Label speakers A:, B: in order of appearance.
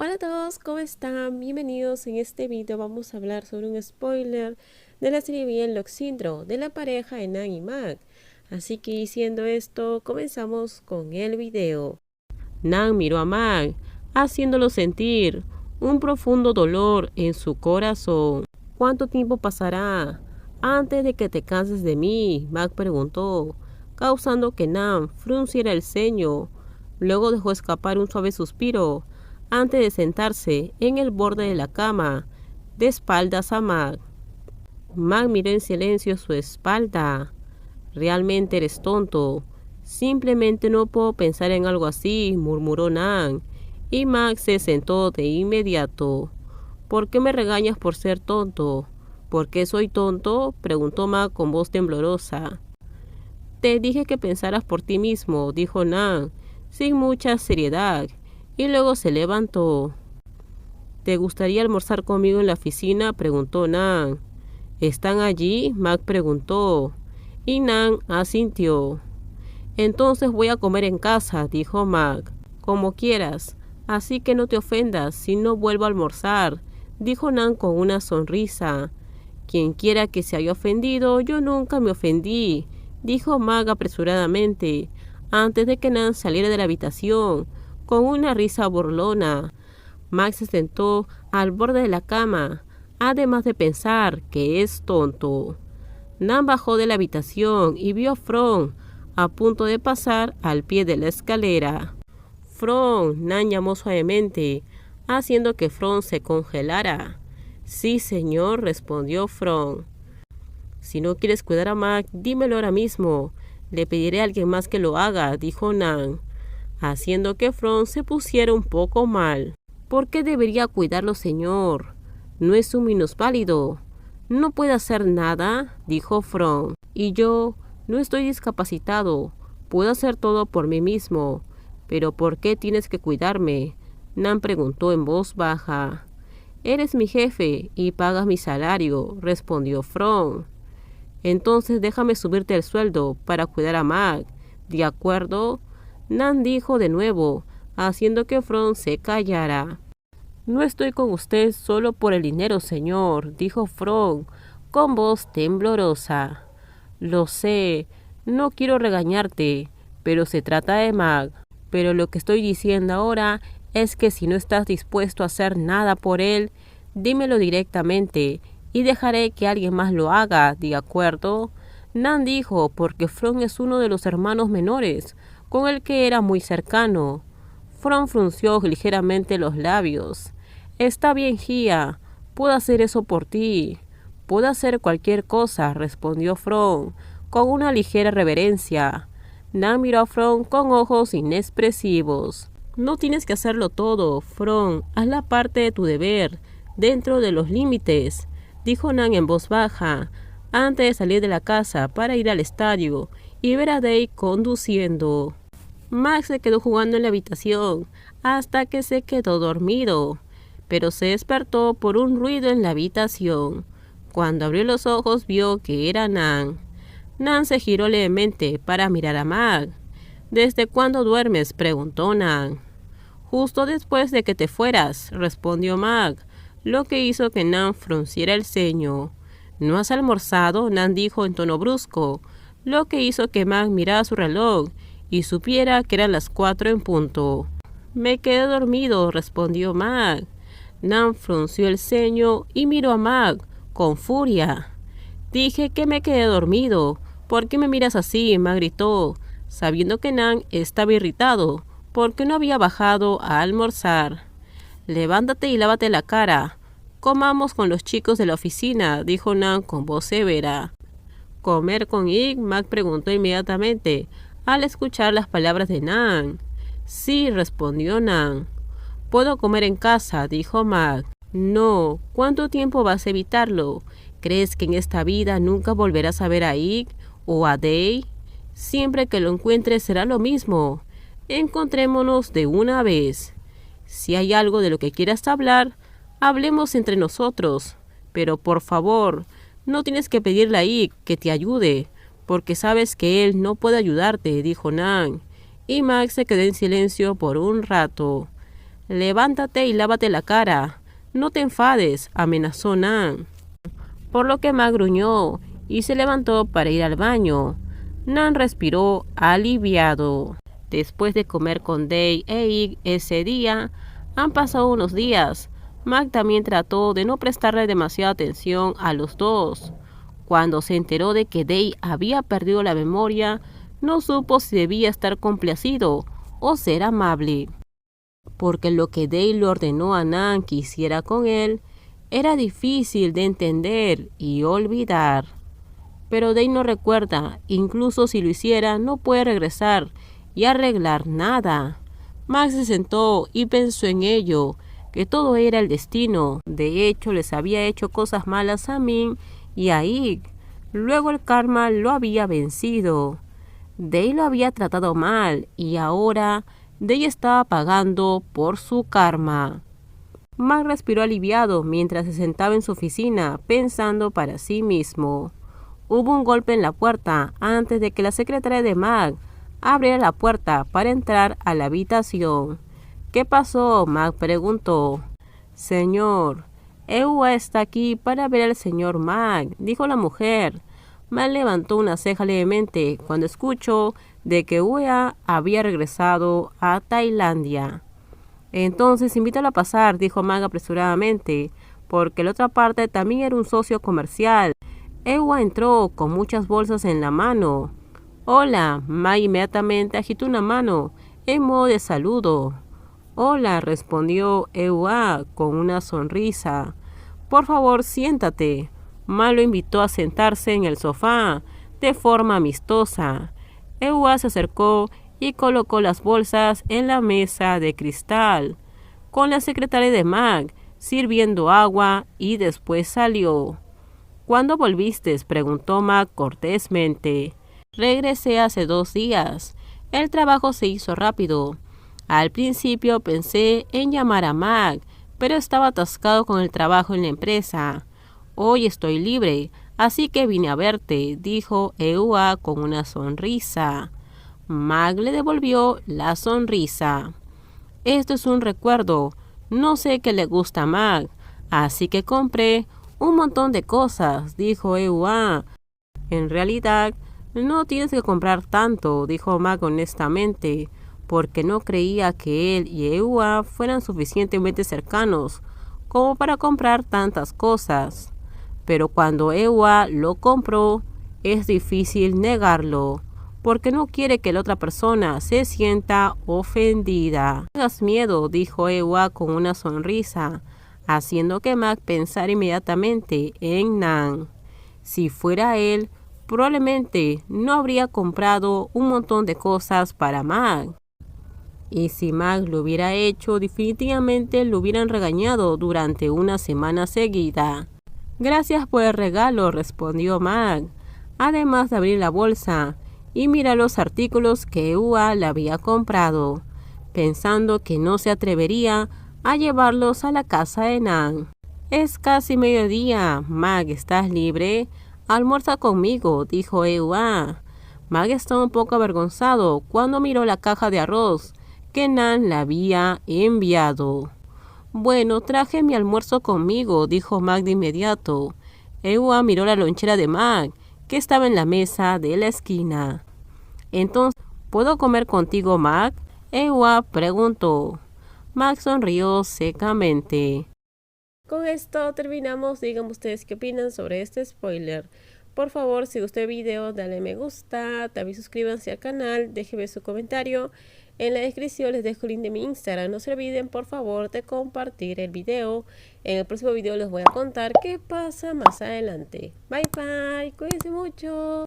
A: Hola a todos, ¿cómo están? Bienvenidos. En este video vamos a hablar sobre un spoiler de la serie Bien Loxindro, de la pareja de Nan y Mac. Así que diciendo esto, comenzamos con el video. Nan miró a Mac, haciéndolo sentir un profundo dolor en su corazón. ¿Cuánto tiempo pasará antes de que te canses de mí?, Mac preguntó, causando que Nan frunciera el ceño. Luego dejó escapar un suave suspiro antes de sentarse en el borde de la cama, de espaldas a Mac. Mac miró en silencio su espalda. «Realmente eres tonto. Simplemente no puedo pensar en algo así», murmuró Nan, y Mac se sentó de inmediato. «¿Por qué me regañas por ser tonto?» «¿Por qué soy tonto?», preguntó Mac con voz temblorosa. «Te dije que pensaras por ti mismo», dijo Nan, sin mucha seriedad, y luego se levantó. «¿Te gustaría almorzar conmigo en la oficina?», preguntó Nan. «¿Están allí?», Mac preguntó, y Nan asintió. «Entonces voy a comer en casa», dijo Mac. «Como quieras, así que no te ofendas si no vuelvo a almorzar», dijo Nan con una sonrisa. «Quien quiera que se haya ofendido, yo nunca me ofendí», dijo Mac apresuradamente, antes de que Nan saliera de la habitación, con una risa burlona. Mac se sentó al borde de la cama, además de pensar que es tonto. Nan bajó de la habitación y vio a Fron a punto de pasar al pie de la escalera. «Fron», Nan llamó suavemente, haciendo que Fron se congelara. «Sí, señor», respondió Fron. «Si no quieres cuidar a Mac, dímelo ahora mismo. Le pediré a alguien más que lo haga», dijo Nan, haciendo que Fron se pusiera un poco mal. «¿Por qué debería cuidarlo, señor? No es un minusválido. No puede hacer nada», dijo Fron. «Y yo no estoy discapacitado. Puedo hacer todo por mí mismo. ¿Pero por qué tienes que cuidarme?», Nan preguntó en voz baja. «Eres mi jefe y pagas mi salario», respondió Fron. «Entonces déjame subirte el sueldo para cuidar a Mac, ¿de acuerdo?», Nan dijo de nuevo, haciendo que Fron se callara. «No estoy con usted solo por el dinero, señor», dijo Fron, con voz temblorosa. «Lo sé, no quiero regañarte, pero se trata de Mac. Pero lo que estoy diciendo ahora es que si no estás dispuesto a hacer nada por él, dímelo directamente y dejaré que alguien más lo haga, ¿de acuerdo?», Nan dijo, porque Fron es uno de los hermanos menores, con el que era muy cercano. Fron frunció ligeramente los labios. «Está bien, Gia, puedo hacer eso por ti». «Puedo hacer cualquier cosa», respondió Fron, con una ligera reverencia. Nan miró a Fron con ojos inexpresivos. «No tienes que hacerlo todo, Fron. Haz la parte de tu deber, dentro de los límites», dijo Nan en voz baja, antes de salir de la casa para ir al estadio y ver a Dave conduciendo. Max se quedó jugando en la habitación hasta que se quedó dormido, pero se despertó por un ruido en la habitación. Cuando abrió los ojos vio que era Nan. Nan se giró levemente para mirar a Mac. «¿Desde cuándo duermes?», preguntó Nan. «Justo después de que te fueras», respondió Mac, lo que hizo que Nan frunciera el ceño. «¿No has almorzado?», Nan dijo en tono brusco, lo que hizo que Mac mirara su reloj y supiera que eran las 4 en punto. «Me quedé dormido», respondió Mac. Nan frunció el ceño y miró a Mac con furia. «Dije que me quedé dormido. ¿Por qué me miras así?», Mac gritó, sabiendo que Nan estaba irritado porque no había bajado a almorzar. «Levántate y lávate la cara. Comamos con los chicos de la oficina», dijo Nan con voz severa. «¿Comer con Ig?», Mac preguntó inmediatamente al escuchar las palabras de Nan. «Sí», respondió Nan. «Puedo comer en casa», dijo Mac. «No, ¿cuánto tiempo vas a evitarlo? ¿Crees que en esta vida nunca volverás a ver a Ig o a Dave? Siempre que lo encuentres será lo mismo. Encontrémonos de una vez. Si hay algo de lo que quieras hablar, hablemos entre nosotros. Pero por favor, no tienes que pedirle a Ig que te ayude, porque sabes que él no puede ayudarte», dijo Nan. Y Mac se quedó en silencio por un rato. Levántate y lávate la cara. No te enfades, amenazó Nan. Por lo que Mac gruñó y se levantó para ir al baño. Nan respiró aliviado. Después de comer con Day e Ig ese día, han pasado unos días. Mac también trató de no prestarle demasiada atención a los dos. Cuando se enteró de que Day había perdido la memoria, no supo si debía estar complacido o ser amable. Porque lo que Day le ordenó a Nan que hiciera con él era difícil de entender y olvidar. Pero Day no recuerda, incluso si lo hiciera, no puede regresar y arreglar nada. Max se sentó y pensó en ello, que todo era el destino. De hecho, les había hecho cosas malas a Min y a Ig. Luego el karma lo había vencido. Day lo había tratado mal y ahora Day estaba pagando por su karma. Mac respiró aliviado mientras se sentaba en su oficina, pensando para sí mismo. Hubo un golpe en la puerta antes de que la secretaria de Mac abriera la puerta para entrar a la habitación. ¿Qué pasó? Mac preguntó. Señor, Ewa está aquí para ver al señor Mac, dijo la mujer. Mac levantó una ceja levemente cuando escuchó de que Ewa había regresado a Tailandia. Entonces invítalo a pasar, dijo Mac apresuradamente, porque la otra parte también era un socio comercial. Ewa entró con muchas bolsas en la mano. Hola, Mac inmediatamente agitó una mano en modo de saludo. Hola, respondió Ewa con una sonrisa. Por favor, siéntate. Mac lo invitó a sentarse en el sofá de forma amistosa. Ewa se acercó y colocó las bolsas en la mesa de cristal, con la secretaria de Mac sirviendo agua y después salió. ¿Cuándo volviste?, preguntó Mac cortésmente. Regresé hace 2 días. El trabajo se hizo rápido. Al principio pensé en llamar a Mac, pero estaba atascado con el trabajo en la empresa. Hoy estoy libre, así que vine a verte, dijo Ewa con una sonrisa. Mac le devolvió la sonrisa. Esto es un recuerdo. No sé qué le gusta a Mac, así que compré un montón de cosas, dijo Ewa. En realidad, no tienes que comprar tanto, dijo Mac honestamente, porque no creía que él y Ewa fueran suficientemente cercanos como para comprar tantas cosas. Pero cuando Ewa lo compró, es difícil negarlo, porque no quiere que la otra persona se sienta ofendida. No tengas miedo, dijo Ewa con una sonrisa, haciendo que Mac pensara inmediatamente en Nan. Si fuera él, probablemente no habría comprado un montón de cosas para Mac. Y si Mac lo hubiera hecho, definitivamente lo hubieran regañado durante una semana seguida. Gracias por el regalo, respondió Mac, además de abrir la bolsa y mirar los artículos que Ewa le había comprado, pensando que no se atrevería a llevarlos a la casa de Nan. Es casi mediodía. Mac, ¿estás libre? Almuerza conmigo, dijo Ewa. Mac estaba un poco avergonzado cuando miró la caja de arroz que Nan le había enviado. Bueno, traje mi almuerzo conmigo, dijo Mac de inmediato. Ewa miró la lonchera de Mac, que estaba en la mesa de la esquina. Entonces, ¿puedo comer contigo, Mac? Ewa preguntó. Mac sonrió secamente. Con esto terminamos. Díganme ustedes qué opinan sobre este spoiler. Por favor, si gustó el video, dale me gusta, también suscríbanse al canal, déjenme su comentario. En la descripción les dejo el link de mi Instagram. No se olviden, por favor, de compartir el video. En el próximo video les voy a contar qué pasa más adelante. Bye bye, cuídense mucho.